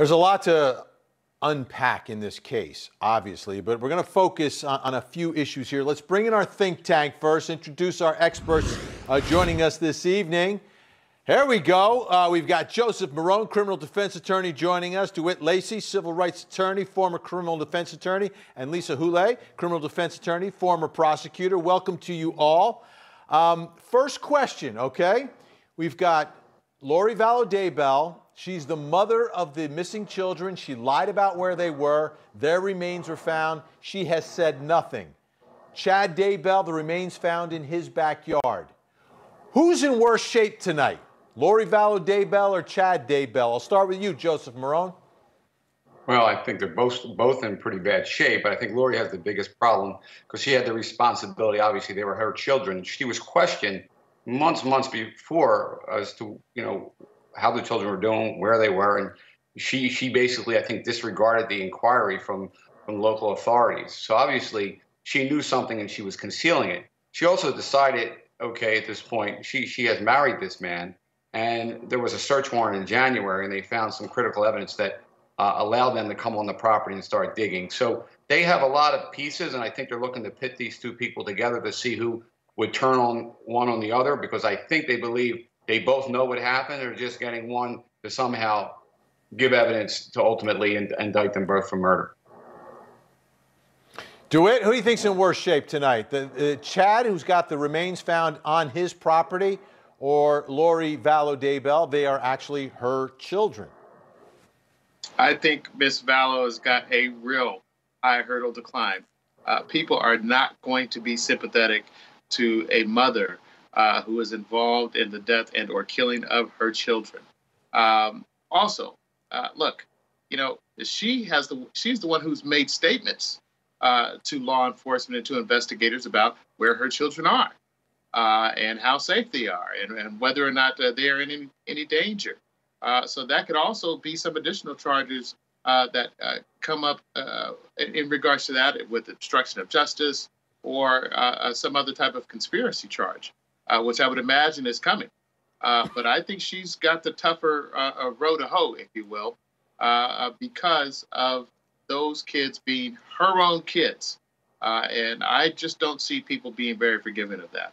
There's a lot to unpack in this case, obviously, but we're going to focus on a few issues here. Let's bring in our think tank first, introduce our experts joining us this evening. Here we go. We've got Joseph Marrone, criminal defense attorney, joining us. DeWitt Lacey, civil rights attorney, former criminal defense attorney, and Lisa Houle, criminal defense attorney, former prosecutor. Welcome to you all. First question, okay? We've got Lori Vallow Daybell. She's the mother of the missing children. She lied about where they were. Their remains were found. She has said nothing. Chad Daybell, the remains found in his backyard. Who's in worse shape tonight? Lori Vallow Daybell or Chad Daybell? I'll start with you, Joseph Marrone. Well, I think they're both in pretty bad shape, but I think Lori has the biggest problem because she had the responsibility. Obviously, they were her children. She was questioned months before as to, how the children were doing, where they were, and she basically, I think, disregarded the inquiry from local authorities. So obviously, she knew something and she was concealing it. She also decided, okay, at this point, she has married this man, and there was a search warrant in January, and they found some critical evidence that allowed them to come on the property and start digging. So they have a lot of pieces, and I think they're looking to pit these two people together to see who would turn on one on the other, because I think they believe they both know what happened. They're just getting one to somehow give evidence to ultimately indict them both for murder. DeWitt, who do you think's in worse shape tonight? The Chad, who's got the remains found on his property, or Lori Vallow Daybell? They are actually her children. I think Miss Vallow has got a real high hurdle to climb. People are not going to be sympathetic to a mother who was involved in the death and or killing of her children. Also, look, she's the one who's made statements to law enforcement and to investigators about where her children are and how safe they are and whether or not they are in any danger. So that could also be some additional charges that come up in regards to that with obstruction of justice or some other type of conspiracy charge. Which I would imagine is coming. But I think she's got the tougher row to hoe, if you will, because of those kids being her own kids. And I just don't see people being very forgiving of that.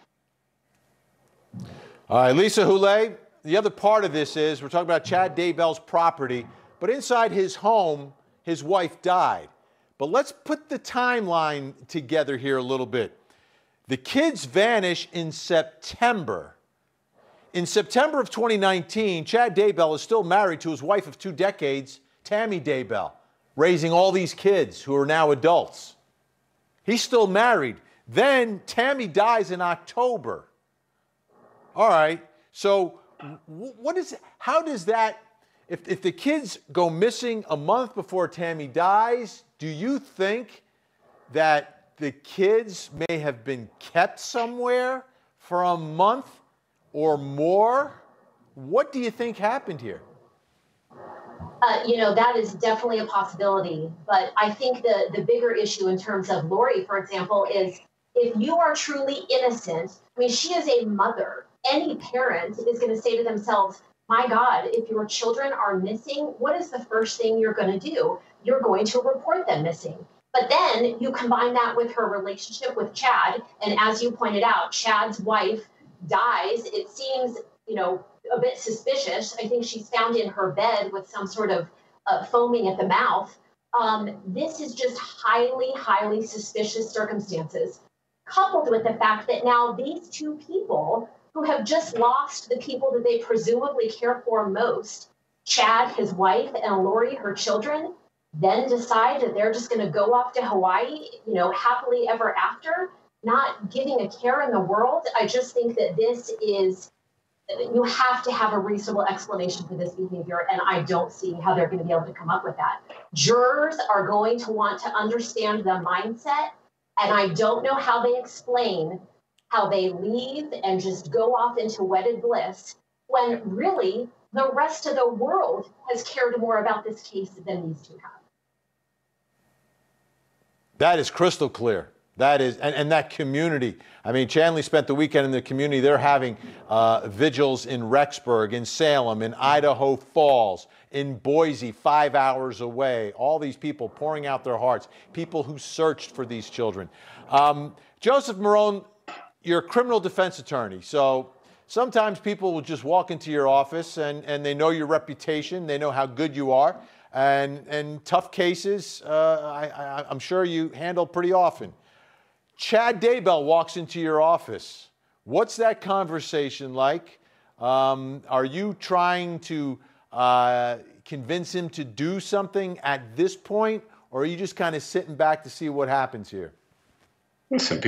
All right, Lisa Houle, the other part of this is we're talking about Chad Daybell's property, but inside his home, his wife died. But let's put the timeline together here a little bit. The kids vanish in September. In September of 2019, Chad Daybell is still married to his wife of 2 decades, Tammy Daybell, raising all these kids who are now adults. He's still married. Then Tammy dies in October. All right, so how does that, if the kids go missing a month before Tammy dies, do you think that the kids may have been kept somewhere for a month or more? What do you think happened here? That is definitely a possibility. But I think the bigger issue in terms of Lori, for example, is if you are truly innocent, I mean, she is a mother. Any parent is going to say to themselves, my God, if your children are missing, what is the first thing you're going to do? You're going to report them missing. But then you combine that with her relationship with Chad, and as you pointed out, Chad's wife dies. It seems, a bit suspicious. I think she's found in her bed with some sort of foaming at the mouth. This is just highly suspicious circumstances, coupled with the fact that now these two people who have just lost the people that they presumably care for most, Chad, his wife, and Lori, her children, then decide that they're just going to go off to Hawaii, happily ever after, not giving a care in the world. I just think that this is, you have to have a reasonable explanation for this behavior, and I don't see how they're going to be able to come up with that. Jurors are going to want to understand the mindset, and I don't know how they explain how they leave and just go off into wedded bliss when really the rest of the world has cared more about this case than these two have. That is crystal clear. That is, and that community. I mean, Chanley spent the weekend in the community. They're having vigils in Rexburg, in Salem, in Idaho Falls, in Boise, 5 hours away. All these people pouring out their hearts, people who searched for these children. Joseph Marrone, you're a criminal defense attorney, so sometimes people will just walk into your office and they know your reputation, they know how good you are, and tough cases, I'm sure you handle pretty often. Chad Daybell walks into your office. What's that conversation like? Are you trying to convince him to do something at this point, or are you just kind of sitting back to see what happens here? Listen,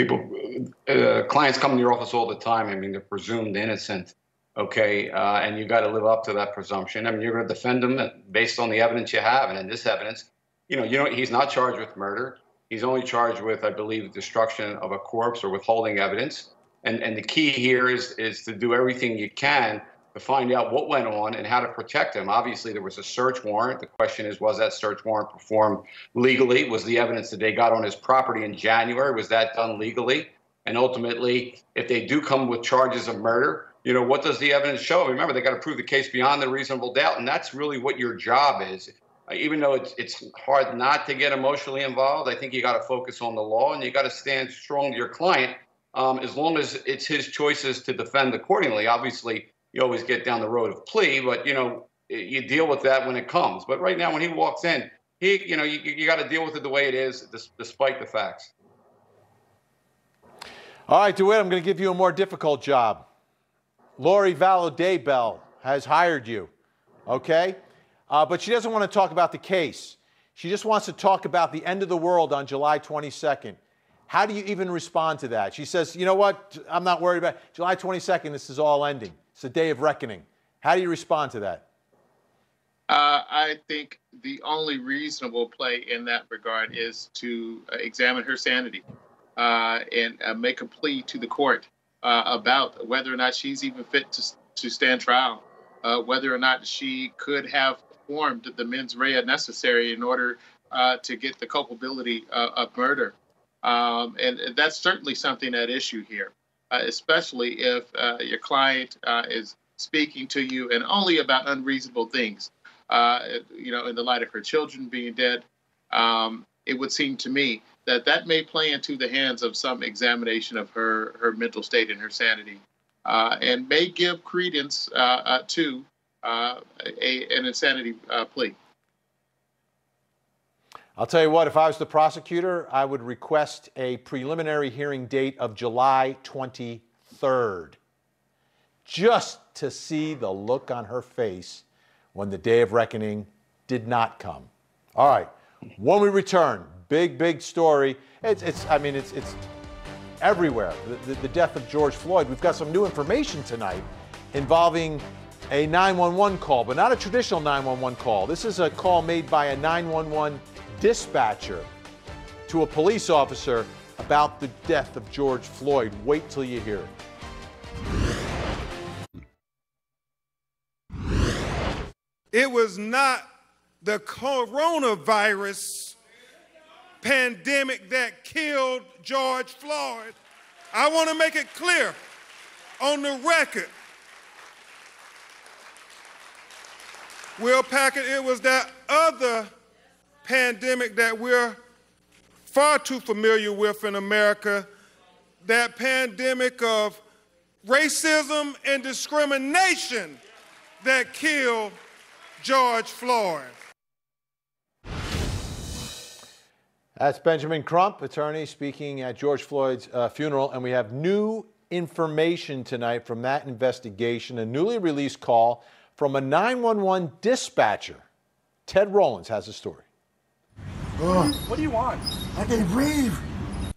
clients come to your office all the time. I mean, they're presumed innocent, okay? And you got to live up to that presumption. I mean, you're going to defend them based on the evidence you have. And in this evidence, he's not charged with murder. He's only charged with, I believe, destruction of a corpse or withholding evidence. And the key here is to do everything you can to find out what went on and how to protect him. Obviously, there was a search warrant. The question is, was that search warrant performed legally? Was the evidence that they got on his property in January, was that done legally? And ultimately, if they do come with charges of murder, what does the evidence show? Remember, they got to prove the case beyond a reasonable doubt, and that's really what your job is. Even though it's hard not to get emotionally involved, I think you got to focus on the law and you got to stand strong to your client as long as it's his choices to defend accordingly. Obviously, you always get down the road of plea, but, you deal with that when it comes. But right now, when he walks in, you got to deal with it the way it is, despite the facts. All right, DeWitt, I'm going to give you a more difficult job. Lori Vallow Daybell has hired you, okay? But she doesn't want to talk about the case. She just wants to talk about the end of the world on July 22nd. How do you even respond to that? She says, you know what, I'm not worried about it. July 22nd, this is all ending. It's a day of reckoning. How do you respond to that? I think the only reasonable play in that regard is to examine her sanity and make a plea to the court about whether or not she's even fit to stand trial, whether or not she could have performed the mens rea necessary in order to get the culpability of murder. And that's certainly something at issue here, especially if your client is speaking to you and only about unreasonable things. In the light of her children being dead, it would seem to me that may play into the hands of some examination of her mental state and her sanity, and may give credence to an insanity plea. I'll tell you what, if I was the prosecutor, I would request a preliminary hearing date of July 23rd, just to see the look on her face when the day of reckoning did not come. All right, when we return, big story. It's everywhere. The death of George Floyd. We've got some new information tonight involving a 911 call, but not a traditional 911 call. This is a call made by a 911 dispatcher to a police officer about the death of George Floyd. Wait till you hear it. It was not the coronavirus pandemic that killed George Floyd. I want to make it clear on the record. Will Packard, it was that other pandemic that we're far too familiar with in America, that pandemic of racism and discrimination that killed George Floyd. That's Benjamin Crump, attorney, speaking at George Floyd's funeral, and we have new information tonight from that investigation, a newly released call from a 911 dispatcher. Ted Rollins has a story. What do you want? I can't breathe.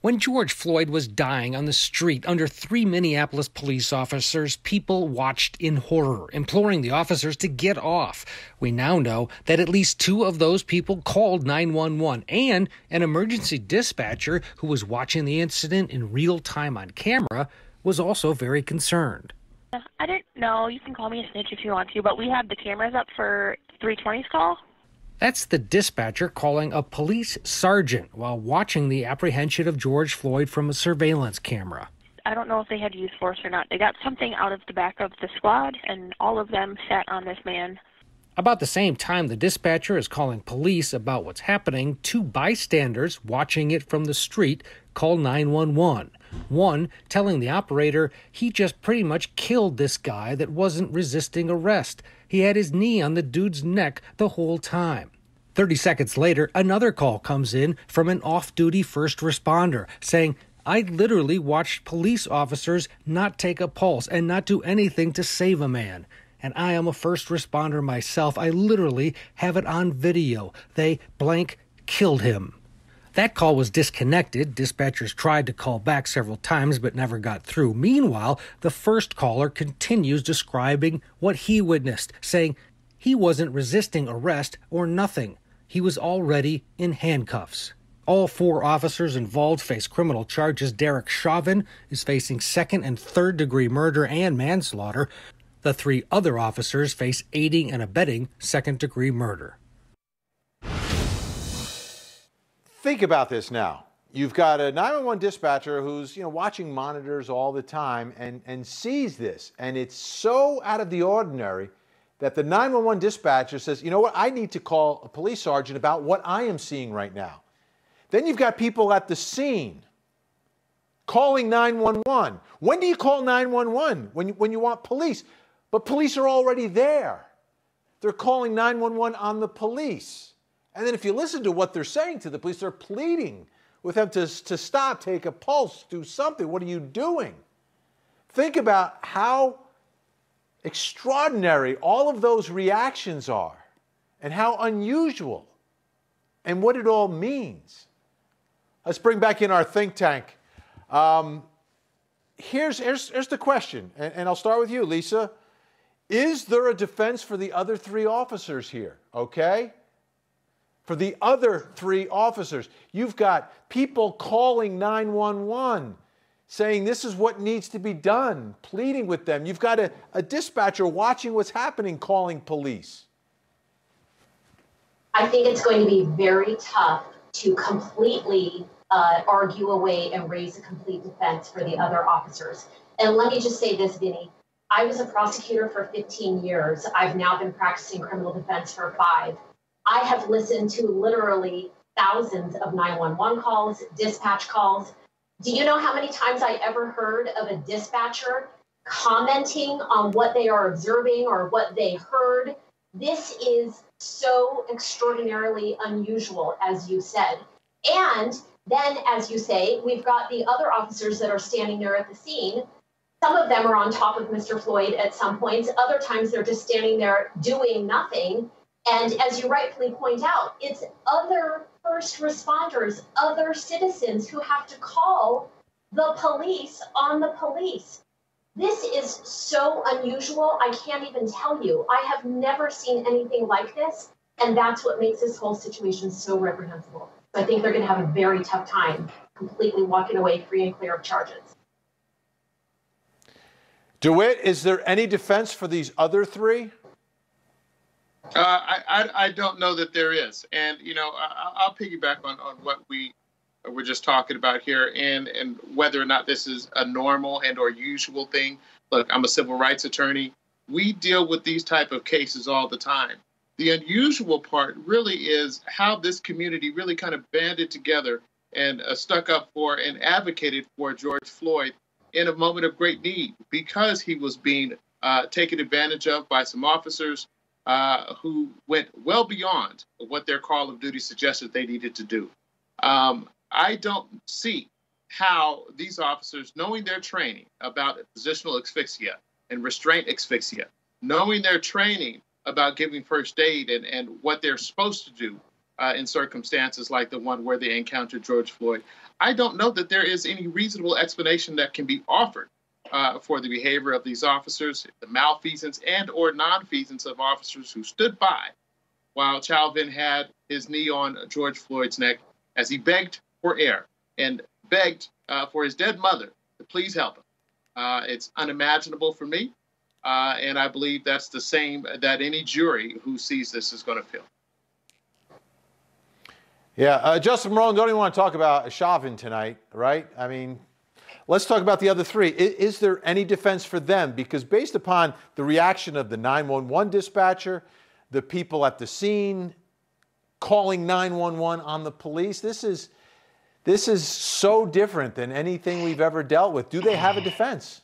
When George Floyd was dying on the street under 3 Minneapolis police officers, people watched in horror, imploring the officers to get off. We now know that at least 2 of those people called 911, and an emergency dispatcher who was watching the incident in real time on camera was also very concerned. I didn't know. You can call me a snitch if you want to, but we have the cameras up for 320's call. That's the dispatcher calling a police sergeant while watching the apprehension of George Floyd from a surveillance camera. I don't know if they had used force or not. They got something out of the back of the squad, and all of them sat on this man. About the same time the dispatcher is calling police about what's happening, two bystanders watching it from the street call 911. One telling the operator he just pretty much killed this guy that wasn't resisting arrest. He had his knee on the dude's neck the whole time. 30 seconds later, another call comes in from an off-duty first responder saying, I literally watched police officers not take a pulse and not do anything to save a man. And I am a first responder myself. I literally have it on video. They blank killed him. That call was disconnected. Dispatchers tried to call back several times but never got through. Meanwhile, the first caller continues describing what he witnessed, saying he wasn't resisting arrest or nothing. He was already in handcuffs. All four officers involved face criminal charges. Derek Chauvin is facing second and third degree murder and manslaughter. The three other officers face aiding and abetting second degree murder. Think about this now. You've got a 911 dispatcher who's, watching monitors all the time and sees this. And it's so out of the ordinary that the 911 dispatcher says, you know what, I need to call a police sergeant about what I am seeing right now. Then you've got people at the scene calling 911. When do you call 911? When you want police. But police are already there. They're calling 911 on the police. And then if you listen to what they're saying to the police, they're pleading with them to stop, take a pulse, do something. What are you doing? Think about how extraordinary all of those reactions are and how unusual and what it all means. Let's bring back in our think tank. Here's the question, and I'll start with you, Lisa. Is there a defense for the other three officers here, okay? For the other three officers. You've got people calling 911, saying this is what needs to be done, pleading with them. You've got a dispatcher watching what's happening, calling police. I think it's going to be very tough to completely argue away and raise a complete defense for the other officers. And let me just say this, Vinny. I was a prosecutor for 15 years. I've now been practicing criminal defense for 5. I have listened to literally thousands of 911 calls, dispatch calls. Do you know how many times I ever heard of a dispatcher commenting on what they are observing or what they heard? This is so extraordinarily unusual, as you said. And then, as you say, we've got the other officers that are standing there at the scene. Some of them are on top of Mr. Floyd at some points. Other times they're just standing there doing nothing. And as you rightfully point out, it's other first responders, other citizens who have to call the police on the police. This is so unusual, I can't even tell you. I have never seen anything like this, and that's what makes this whole situation so reprehensible. So I think they're going to have a very tough time completely walking away free and clear of charges. DeWitt, is there any defense for these other three? I don't know that there is. And, I'll piggyback on what we were just talking about here and whether or not this is a normal and or usual thing. Look, I'm a civil rights attorney. We deal with these type of cases all the time. The unusual part really is how this community really kind of banded together and stuck up for and advocated for George Floyd in a moment of great need because he was being taken advantage of by some officers who went well beyond what their call of duty suggested they needed to do. I don't see how these officers, knowing their training about positional asphyxia and restraint asphyxia, knowing their training about giving first aid and what they're supposed to do in circumstances like the one where they encountered George Floyd, I don't know that there is any reasonable explanation that can be offered for the behavior of these officers, the malfeasance and or nonfeasance of officers who stood by while Chauvin had his knee on George Floyd's neck as he begged for air and begged for his dead mother to please help him. It's unimaginable for me, and I believe that's the same that any jury who sees this is going to feel. Yeah, Justin Marrone, don't even want to talk about Chauvin tonight, right? I mean, let's talk about the other three. Is there any defense for them? Because based upon the reaction of the 911 dispatcher, the people at the scene calling 911 on the police, this is so different than anything we've ever dealt with. Do they have a defense?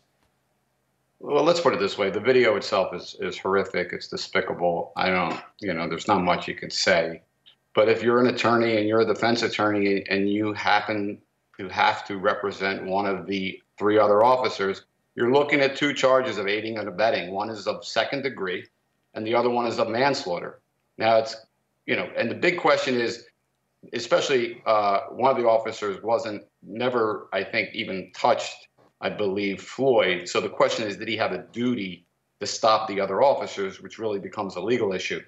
Well, let's put it this way. The video itself is horrific. It's despicable. There's not much you can say. But if you're an attorney and you're a defense attorney and you happen to have to represent one of the three other officers, you're looking at two charges of aiding and abetting. One is of second degree and the other one is of manslaughter. Now and the big question is, especially one of the officers never, I think, even touched, I believe, FLOYD. So the question is, did he have a duty to stop the other officers, which really becomes a legal issue.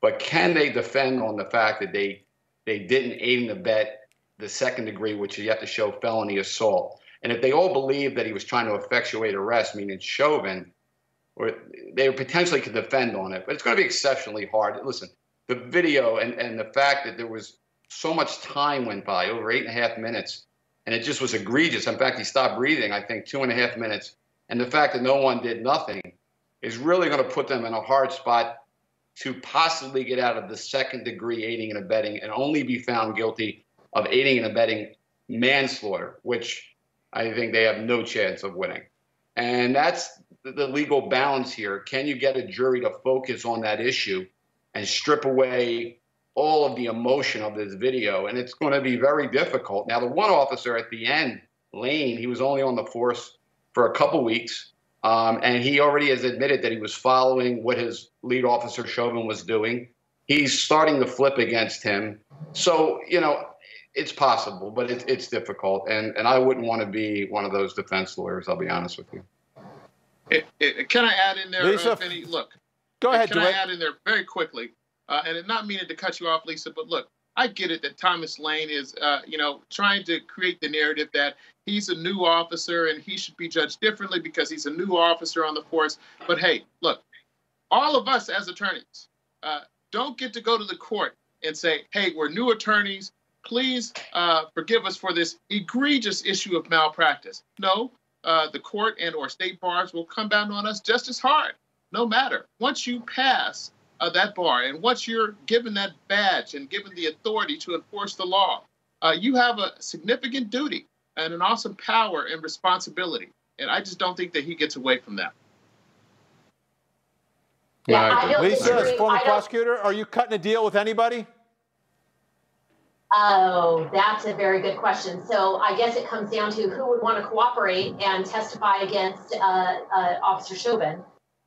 But can they defend on the fact that they didn't aid and abet the second degree, which you have to show felony assault? And if they all believe that he was trying to effectuate arrest, meaning Chauvin, or they potentially could defend on it. But it's going to be exceptionally hard. Listen, the video and the fact that there was so much time went by, over 8.5 minutes, and it just was egregious. In fact, he stopped breathing, I think, 2.5 minutes. And the fact that no one did nothing is really going to put them in a hard spot to possibly get out of the second degree aiding and abetting and only be found guilty of aiding and abetting manslaughter, which I think they have no chance of winning. And that's the legal balance here. Can you get a jury to focus on that issue and strip away all of the emotion of this video? And it's going to be very difficult. Now, the one officer at the end, Lane, he was only on the force for a couple weeks. And he already has admitted that he was following what his lead officer, Chauvin, was doing. He's starting to flip against him. So, it's possible, but it's difficult. And I wouldn't want to be one of those defense lawyers, I'll be honest with you. Can I add in there, Lisa, Vinny? Look. Go ahead, Can I add in there very quickly? And it's not meaning to cut you off, Lisa, but look, I get it that Thomas Lane is, trying to create the narrative that he's a new officer and he should be judged differently because he's a new officer on the force. But hey, look, all of us as attorneys don't get to go to the court and say, hey, we're new attorneys. Please forgive us for this egregious issue of malpractice. No, the court and or state bars will come down on us just as hard, no matter. Once you pass that bar, and once you're given that badge and given the authority to enforce the law, you have a significant duty and an awesome power and responsibility. And I just don't think that he gets away from that. Yeah, Lisa, as former prosecutor, are you cutting a deal with anybody? Oh, that's a very good question. So I guess it comes down to who would want to cooperate and testify against Officer Chauvin.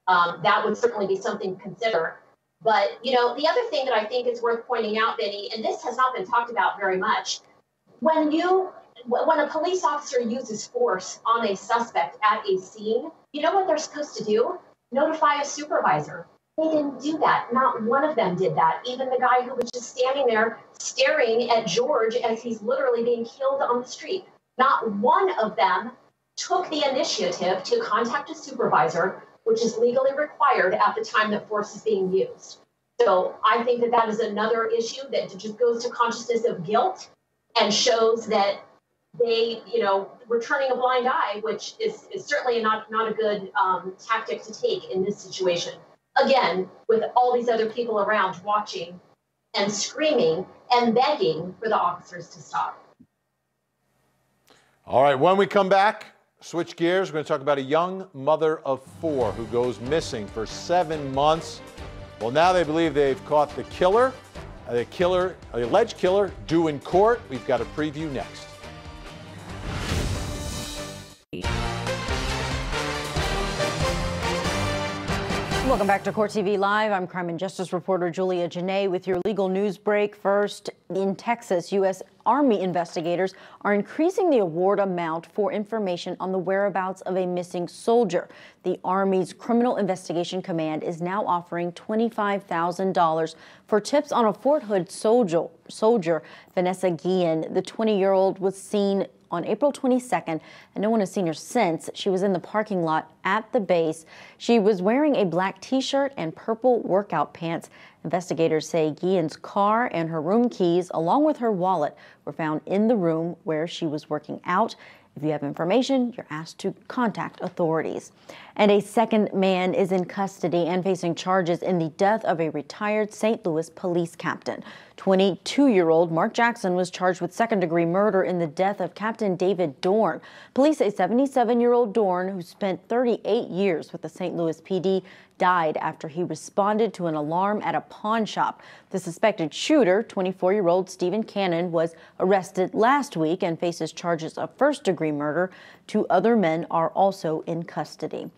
That would certainly be something to consider. But, the other thing that I think is worth pointing out, Vinny, and this has not been talked about very much, when a police officer uses force on a suspect at a scene, you know what they're supposed to do? Notify a supervisor. They didn't do that. Not one of them did that. Even the guy who was just standing there staring at George as he's literally being killed on the street. Not one of them took the initiative to contact a supervisor, which is legally required at the time that force is being used. So I think that is another issue that just goes to consciousness of guilt and shows that they, were turning a blind eye, which is certainly not a good tactic to take in this situation. Again, with all these other people around watching and screaming and begging for the officers to stop. All right, when we come back, switch gears. We're going to talk about a young mother of 4 who goes missing for 7 months. Well, now they believe they've caught the killer, the alleged killer, due in court. We've got a preview next. Welcome back to Court TV Live. I'm crime and justice reporter Julia Janae with your legal news break. First, in Texas, U.S. Army investigators are increasing the award amount for information on the whereabouts of a missing soldier. The Army's Criminal Investigation Command is now offering $25,000 for tips on a Fort Hood soldier, Vanessa Guillen. The 20-year-old was seen on April 22nd, and no one has seen her since. She was in the parking lot at the base. She was wearing a black t-shirt and purple workout pants. Investigators say Guillen's car and her room keys, along with her wallet, were found in the room where she was working out. If you have information, you're asked to contact authorities. And a second man is in custody and facing charges in the death of a retired St. Louis police captain. 22-year-old Mark Jackson was charged with second-degree murder in the death of Captain David Dorn. Police say 77-year-old Dorn, who spent 38 years with the St. Louis PD, died after he responded to an alarm at a pawn shop. The suspected shooter, 24-year-old Stephen Cannon, was arrested last week and faces charges of first-degree murder. 2 other men are also in custody.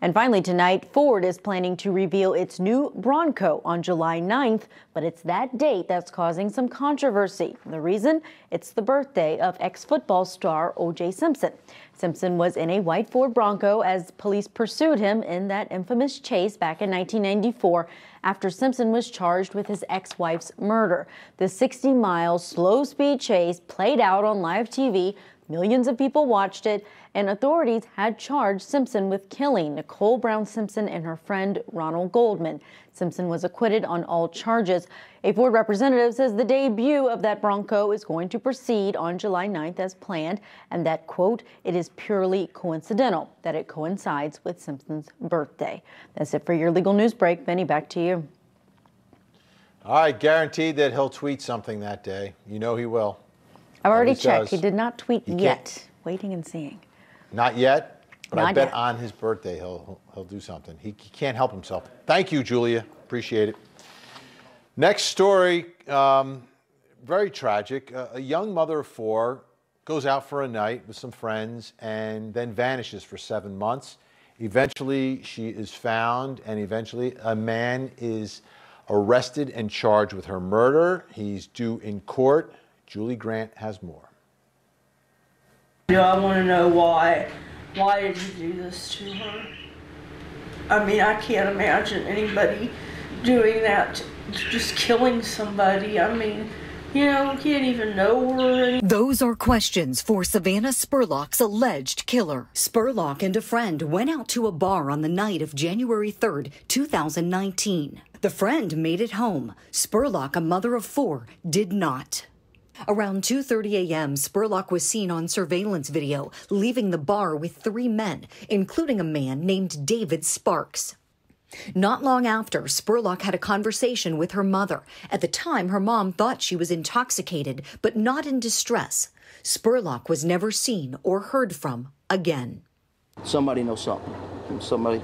And finally tonight, Ford is planning to reveal its new Bronco on July 9th, but it's that date that's causing some controversy. The reason? It's the birthday of ex-football star O.J. Simpson. Simpson was in a white Ford Bronco as police pursued him in that infamous chase back in 1994 after Simpson was charged with his ex-wife's murder. The 60-mile slow-speed chase played out on live TV. Millions of people watched it, and authorities had charged Simpson with killing Nicole Brown Simpson and her friend Ronald Goldman. Simpson was acquitted on all charges. A Ford representative says the debut of that Bronco is going to proceed on July 9th as planned, and that, quote, it is purely coincidental that it coincides with Simpson's birthday. That's it for your legal news break. Benny, back to you. All right, guaranteed that he'll tweet something that day. You know he will. I've already checked. He did not tweet yet. Waiting and seeing. Not yet, but I bet yet. on his birthday he'll do something. He can't help himself. Thank you, Julia. Appreciate it. Next story, very tragic. A young mother of 4 goes out for a night with some friends and then vanishes for 7 months. Eventually, she is found, and eventually a man is arrested and charged with her murder. He's due in court. Julie Grant has more. I want to know why. Why did you do this to her? I mean, I can't imagine anybody doing that, just killing somebody. I mean, you know, you can't even know her. Those are questions for Savannah Spurlock's alleged killer. Spurlock and a friend went out to a bar on the night of January 3rd, 2019. The friend made it home. Spurlock, a mother of 4, did not. Around 2:30 a.m., Spurlock was seen on surveillance video leaving the bar with 3 men, including a man named David Sparks. Not long after, Spurlock had a conversation with her mother. At the time, her mom thought she was intoxicated, but not in distress. Spurlock was never seen or heard from again. Somebody knows something. Somebody,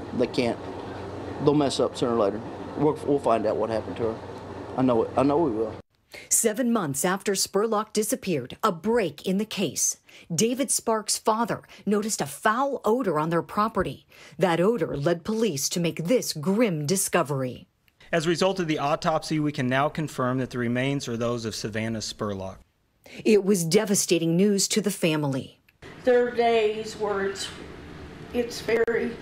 they'll mess up sooner or later. We'll find out what happened to her. I know it. I know we will. 7 months after Spurlock disappeared, a break in the case. David Sparks' father noticed a foul odor on their property. That odor led police to make this grim discovery. As a result of the autopsy, we can now confirm that the remains are those of Savannah Spurlock. It was devastating news to the family. There are days where it's very,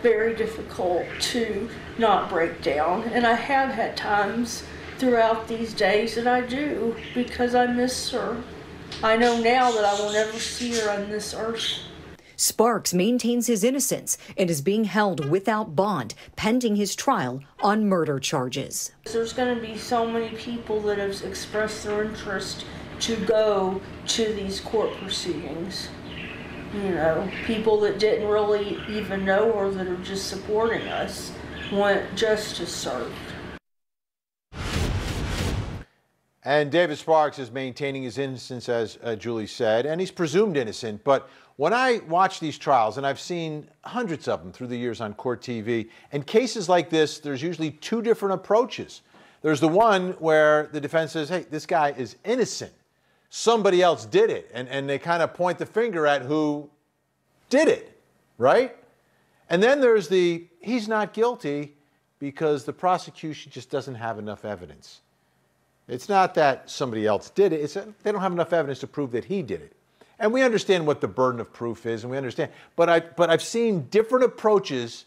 very difficult to not break down, and I have had times throughout these days that I do, because I miss her. I know now that I will never see her on this earth. Sparks maintains his innocence and is being held without bond, pending his trial on murder charges. There's going to be so many people that have expressed their interest to go to these court proceedings. You know, people that didn't really even know her, that are just supporting us, want justice served. And David Sparks is maintaining his innocence, as Julie said, and he's presumed innocent. But when I watch these trials, and I've seen hundreds of them through the years on CourtTV, and cases like this, there's usually 2 different approaches. There's the one where the defense says, hey, this guy is innocent. Somebody else did it. And they kind of point the finger at who did it, right? And then there's the, he's not guilty because the prosecution just doesn't have enough evidence. It's not that somebody else did it. It's that they don't have enough evidence to prove that he did it. And we understand what the burden of proof is, and we understand. But I've seen different approaches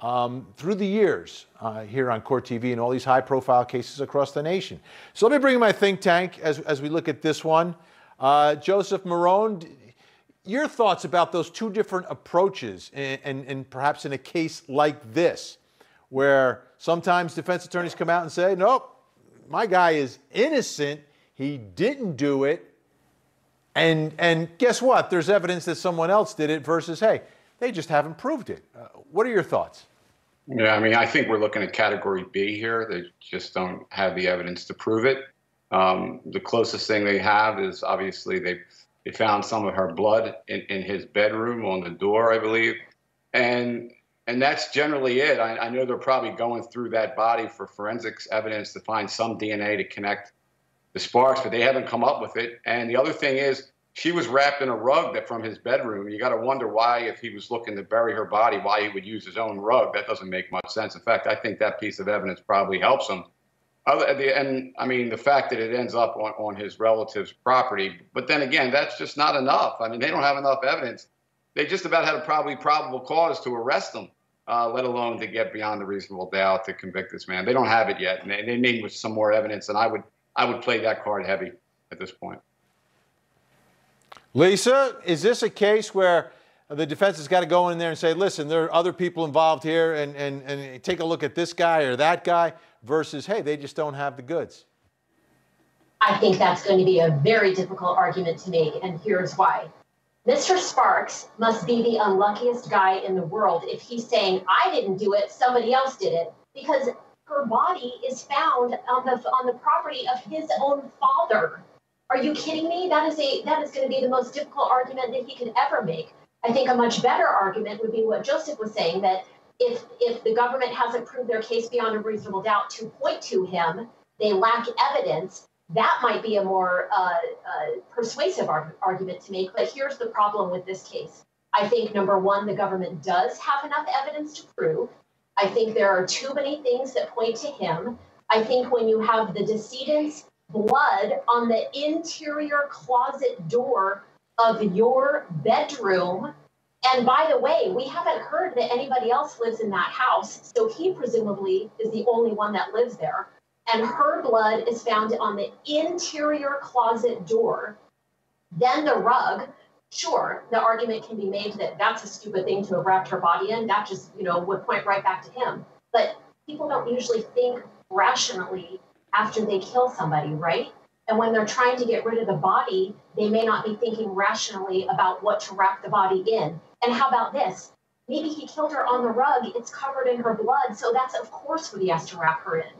through the years here on CourtTV in all these high-profile cases across the nation. So let me bring in my think tank as we look at this one. Joseph Marrone, your thoughts about those two different approaches and perhaps in a case like this, where sometimes defense attorneys come out and say, nope, my guy is innocent, he didn't do it, and guess what? There's evidence that someone else did it versus, hey, they just haven't proved it. What are your thoughts? Yeah, I mean, I think we're looking at category B here. They just don't have the evidence to prove it. The closest thing they have is obviously they found some of her blood in his bedroom on the door, I believe. And that's generally it. I know they're probably going through that body for forensics evidence to find some DNA to connect the sparks, but they haven't come up with it. And the other thing is, she was wrapped in a rug from his bedroom. You got to wonder why, if he was looking to bury her body, why he would use his own rug. That doesn't make much sense. In fact, I think that piece of evidence probably helps him. And I mean, the fact that it ends up on his relative's property. But then again, that's just not enough. I mean, they don't have enough evidence. They just about had a probable cause to arrest him, let alone to get beyond a reasonable doubt to convict this man. They don't have it yet, and they need some more evidence. And I would play that card heavy at this point. Lisa, is this a case where the defense has got to go in there and say, listen, there are other people involved here, and take a look at this guy or that guy, versus, hey, they just don't have the goods? I think that's going to be a very difficult argument to make, and here's why. Mr. Sparks must be the unluckiest guy in the world if he's saying, I didn't do it, somebody else did it, because her body is found on the property of his own father. Are you kidding me? That is going to be the most difficult argument that he could ever make. I think a much better argument would be what Joseph was saying, that if the government hasn't proved their case beyond a reasonable doubt to point to him, they lack evidence. That might be a more persuasive argument to make. But here's the problem with this case. I think, number one, the government does have enough evidence to prove. I think there are too many things that point to him. I think when you have the decedent's blood on the interior closet door of your bedroom, and by the way, we haven't heard that anybody else lives in that house, so he presumably is the only one that lives there, and her blood is found on the interior closet door, then the rug. Sure, the argument can be made that that's a stupid thing to have wrapped her body in. That just, would point right back to him. But people don't usually think rationally after they kill somebody, right? And when they're trying to get rid of the body, they may not be thinking rationally about what to wrap the body in. And how about this? Maybe he killed her on the rug. It's covered in her blood. So that's, of course, what he has to wrap her in.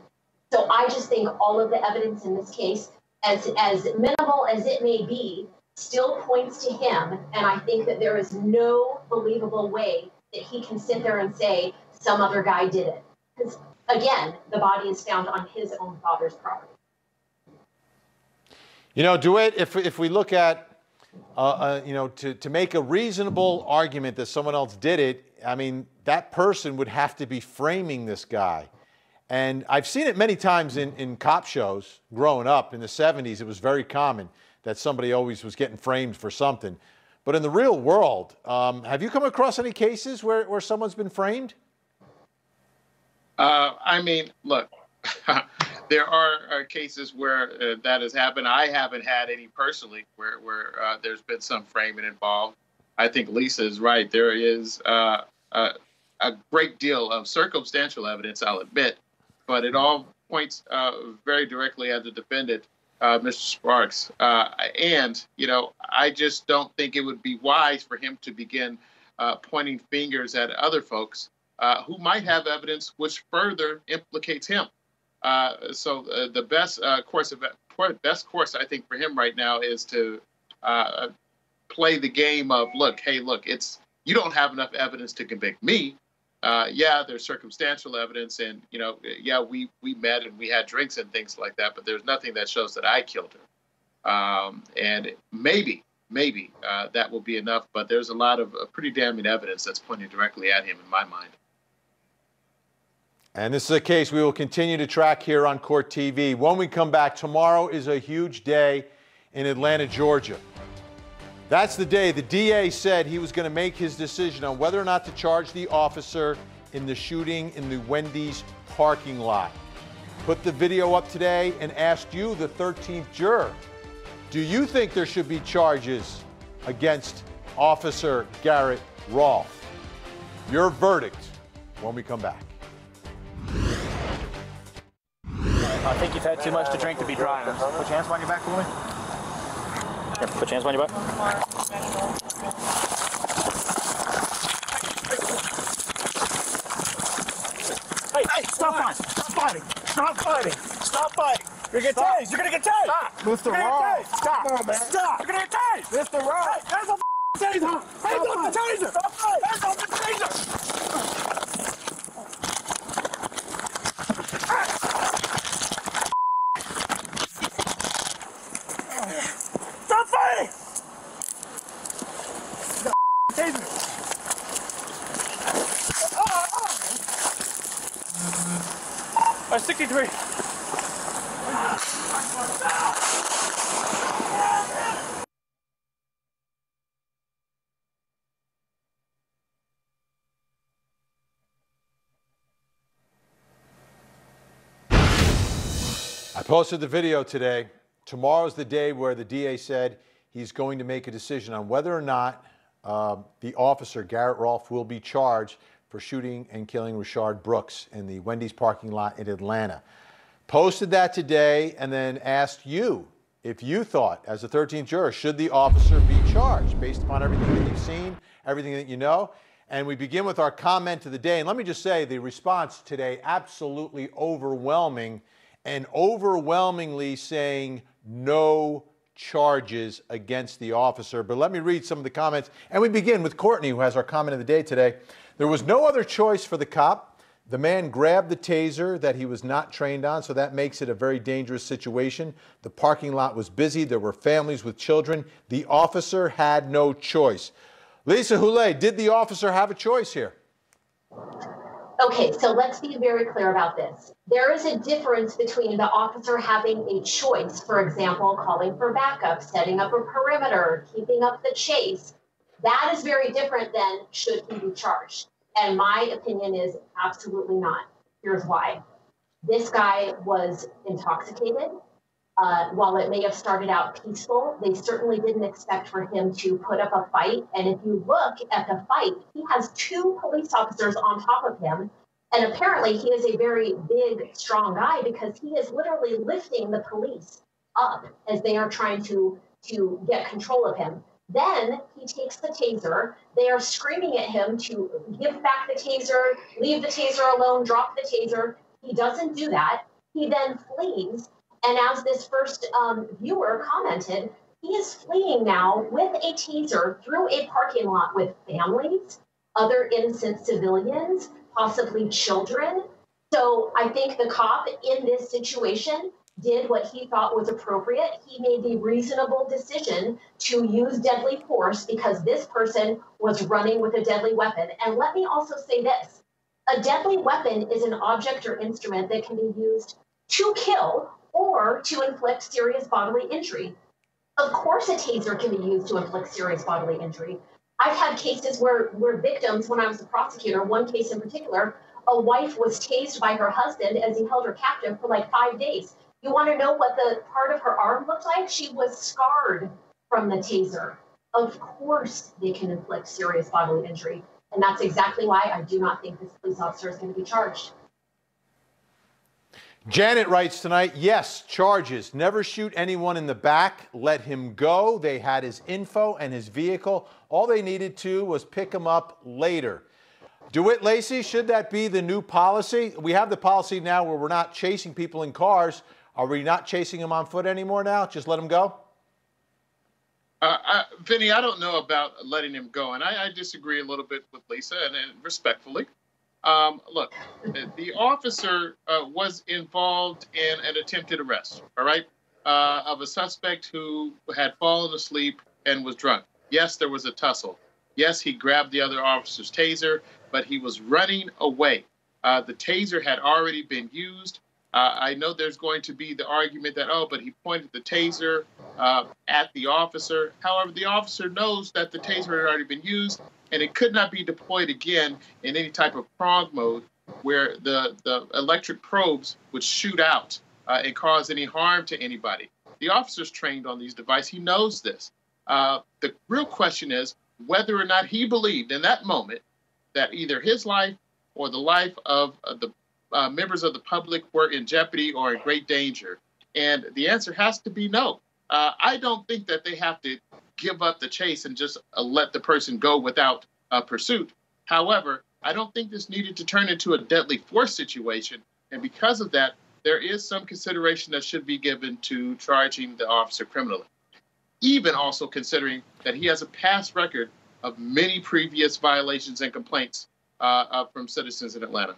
So I just think all of the evidence in this case, as minimal as it may be, still points to him. And I think that there is no believable way that he can sit there and say some other guy did it. Because, again, the body is found on his own father's property. DeWitt, if we look at, to make a reasonable argument that someone else did it, I mean, that person would have to be framing this guy. And I've seen it many times in cop shows growing up. In the 70s, it was very common that somebody always was getting framed for something. But in the real world, have you come across any cases where someone's been framed? I mean, look, there are cases where that has happened. I haven't had any personally where there's been some framing involved. I think Lisa is right. There is a great deal of circumstantial evidence, I'll admit, but it all points very directly at the defendant, Mr. Sparks. And, I just don't think it would be wise for him to begin pointing fingers at other folks who might have evidence which further implicates him. So the best course I think for him right now is to play the game of look, you don't have enough evidence to convict me. There's circumstantial evidence, and we met and we had drinks and things like that, but there's nothing that shows that I killed her. And maybe that will be enough, but there's a lot of pretty damning evidence that's pointing directly at him in my mind. And this is a case we will continue to track here on Court TV. When we come back, tomorrow is a huge day in Atlanta, Georgia. That's the day the DA said he was going to make his decision on whether or not to charge the officer in the shooting in the Wendy's parking lot. Put the video up today and asked you, the 13th juror, do you think there should be charges against Officer Garrett Rolfe. Your verdict when we come back. I think you've had too much to drink to be driving. Put your hands behind your back for me. Here, put your hands behind your back. Hey, stop fighting! Stop fighting! Stop fighting! Stop fighting! You're gonna get tased! You're gonna get tased! Stop! Mr. Rolfe! Stop! Come on, man. Stop! You're gonna get tased! Mr. Rolfe! Hey, hands off the taser! Hands off the taser! Stop fighting! Hands off the taser! Stop fighting! Taser! 63. I posted the video today. Tomorrow's the day where the DA said he's going to make a decision on whether or not the officer, Garrett Rolfe, will be charged for shooting and killing Rayshard Brooks in the Wendy's parking lot in Atlanta. Posted that today and then asked you if you thought, as a 13th juror, should the officer be charged based upon everything that you've seen, everything that you know. And we begin with our comment of the day. And let me just say the response today, absolutely overwhelming, and overwhelmingly saying no charges against the officer. But let me read some of the comments. And we begin with Courtney, who has our comment of the day today. There was no other choice for the cop. The man grabbed the taser that he was not trained on, so that makes it a very dangerous situation. The parking lot was busy. There were families with children. The officer had no choice. Lisa Houle, did the officer have a choice here? Okay, so let's be very clear about this. There is a difference between the officer having a choice, for example, calling for backup, setting up a perimeter, keeping up the chase. That is very different than should he be charged. And my opinion is absolutely not. Here's why. This guy was intoxicated. While it may have started out peaceful, they certainly didn't expect for him to put up a fight. And if you look at the fight, he has 2 police officers on top of him. And apparently he is a very big, strong guy because he is literally lifting the police up as they are trying to get control of him. Then he takes the taser. They are screaming at him to give back the taser, leave the taser alone, drop the taser. He doesn't do that. He then flees. And as this first viewer commented, he is fleeing now with a taser through a parking lot with families, other innocent civilians, possibly children. So I think the cop in this situation did what he thought was appropriate. He made the reasonable decision to use deadly force because this person was running with a deadly weapon. And let me also say this. A deadly weapon is an object or instrument that can be used to kill or to inflict serious bodily injury. Of course, a taser can be used to inflict serious bodily injury. I've had cases where victims, when I was a prosecutor, one case in particular, a wife was tased by her husband as he held her captive for like 5 days. You want to know what the part of her arm looked like? She was scarred from the taser. Of course, they can inflict serious bodily injury. And that's exactly why I do not think this police officer is going to be charged. Janet writes tonight, yes, charges. Never shoot anyone in the back. Let him go. They had his info and his vehicle. All they needed to was pick him up later. DeWitt Lacey, should that be the new policy? We have the policy now where we're not chasing people in cars. Are we not chasing them on foot anymore now? Just let them go? Vinny, I don't know about letting him go. And I disagree a little bit with Lisa, and respectfully. Look, the officer was involved in an attempted arrest, all right, of a suspect who had fallen asleep and was drunk. Yes, there was a tussle. Yes, he grabbed the other officer's taser, but he was running away. The taser had already been used. I know there's going to be the argument that, oh, but he pointed the taser at the officer. However, the officer knows that the taser had already been used, and it could not be deployed again in any type of prong mode where the electric probes would shoot out and cause any harm to anybody. The officer's trained on these devices. He knows this. The real question is, whether or not he believed in that moment that either his life or the life of the members of the public were in jeopardy or in great danger. And the answer has to be no. I don't think that they have to give up the chase and just let the person go without pursuit. However, I don't think this needed to turn into a deadly force situation. And because of that, there is some consideration that should be given to charging the officer criminally. Even also considering that he has a past record of many previous violations and complaints from citizens in Atlanta.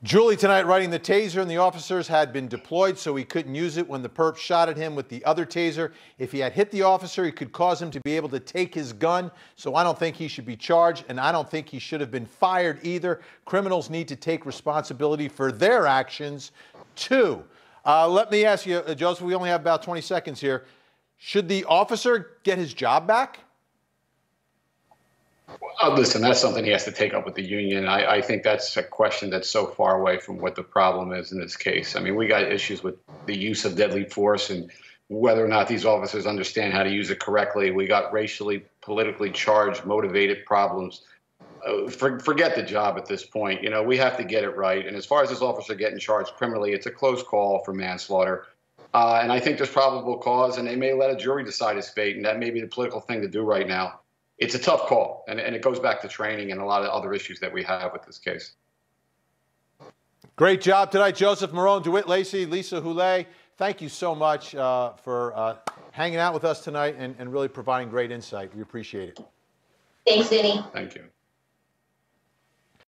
Julie tonight writing the taser and the officers had been deployed, so he couldn't use it when the perp shot at him with the other taser. If he had hit the officer, he could cause him to be able to take his gun. So I don't think he should be charged, and I don't think he should have been fired either. Criminals need to take responsibility for their actions too. Let me ask you, Joseph, we only have about 20 seconds here. Should the officer get his job back? Listen, that's something he has to take up with the union. I think that's a question that's so far away from what the problem is in this case. I mean, we got issues with the use of deadly force and whether or not these officers understand how to use it correctly. We got racially, politically charged, motivated problems. Forget the job at this point. You know, we have to get it right. And as far as this officer getting charged criminally, it's a close call for manslaughter. And I think there's probable cause, and they may let a jury decide his fate, and that may be the political thing to do right now. It's a tough call, and it goes back to training and a lot of other issues that we have with this case. Great job tonight, Joseph, Marrone, DeWitt Lacey, Lisa Houlet. Thank you so much for hanging out with us tonight and really providing great insight. We appreciate it. Thanks, Vinny. Thank you.